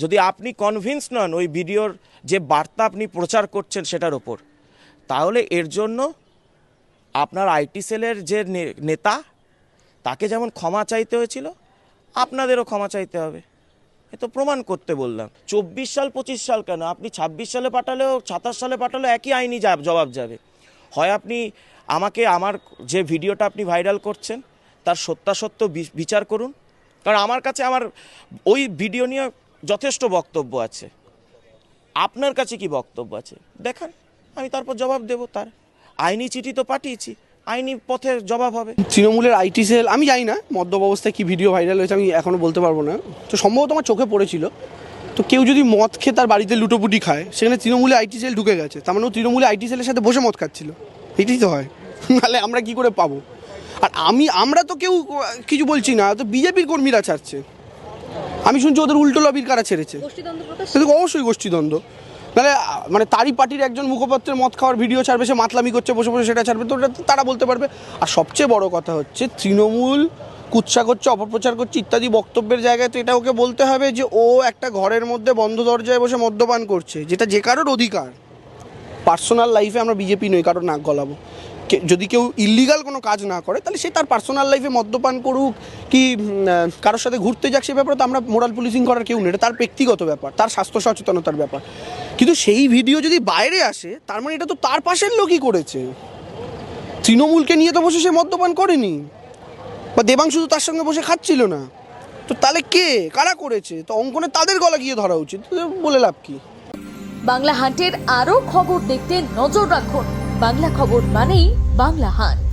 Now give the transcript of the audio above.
যদি আপনি কনভিন্স নন ওই ভিডিওর যে বার্তা আপনি প্রচার করছেন সেটার ওপর, তাহলে এর জন্য আপনার আইটি সেলের যে নেতা, তাকে যেমন ক্ষমা চাইতে হয়েছিল, আপনাদেরও ক্ষমা চাইতে হবে। এ তো প্রমাণ করতে বললাম। 24 সাল 25 সাল কেন, আপনি 26 সালে পাঠালেও 27 সালে পাঠালেও একই আইনি জবাব যাবে। হয় আপনি আমাকে আমার যে ভিডিওটা আপনি ভাইরাল করছেন তার সত্যাসত্য বিচার করুন, কারণ আমার কাছে আমার ওই ভিডিও নিয়ে যথেষ্ট বক্তব্য আছে। আপনার কাছে কি বক্তব্য আছে দেখান, আমি তারপর জবাব দেব। তার আইনি চিঠি তো পাঠিয়েছি, আইনি পথে জবাব হবে। তৃণমূলের আইটি সেল, আমি জানি না মদ্যপ অবস্থায় কি ভিডিও ভাইরাল হয়েছে, আমি এখনও বলতে পারবো না। তো সম্ভবত আমার চোখে পড়েছিল। তো কেউ যদি মদ খেয়ে তার বাড়িতে লুটোপুটি খায়, সেখানে তৃণমূলে আইটি সেল ঢুকে গেছে, তার মানে তৃণমূলে আইটি সেলের সাথে বসে মদ খাচ্ছিল, এটাই তো হয়। নাহলে আমরা কি করে পাবো? আর আমরা তো কেউ কিছু বলছি না, তো বিজেপির কর্মীরা ছাড়ছে। আমি শুনছি ওদের উল্টো লবির কারা ছেড়েছে, অবশ্যই গোষ্ঠীদ্বন্দ্ব। নাহলে মানে তারই পার্টির একজন মুখপাত্রের মদ খাওয়ার ভিডিও ছাড়বে, সে মাতলামি করছে বসে বসে, সেটা ছাড়বে, তো ওটা তারা বলতে পারবে। আর সবচেয়ে বড় কথা হচ্ছে, তৃণমূল কুৎসা করছে, অপপ্রচার করছে ইত্যাদি বক্তব্যের জায়গায় তো এটা ওকে বলতে হবে যে ও একটা ঘরের মধ্যে বন্ধ দরজায় বসে মদ্যপান করছে, যেটা যে কারোর অধিকার। পার্সোনাল লাইফে আমরা বিজেপি নই কারোর নাক গলাবো। যদি কেউ ইল্লিগাল কোনো কাজ না করে, তাহলে সে তার পার্সোনাল লাইফে মদ্যপান করুক কি কারোর সাথে ঘুরতে যাক, সে ব্যাপারে তো আমরা মোরাল পুলিশিং করার কেউ নেই, এটা তার ব্যক্তিগত ব্যাপার, তার স্বাস্থ্য সচেতনতার ব্যাপার। কিন্তু সেই ভিডিও যদি বাইরে আসে, তার মানে এটা তো তার পাশের লোকই করেছে। তৃণমূলকে নিয়ে তো বসে সে মদ্যপান করেনি, বা দেবাংশু তো তার সঙ্গে বসে খাচ্ছিল না। তো তাহলে কারা করেছে? তো অঙ্কনে তাদের গলা গিয়ে ধরা উচিত, বলে লাভ কি? বাংলা হান্টের আরও খবর দেখতে নজর রাখুন। বাংলা খবর মানেই বাংলা হান্ট।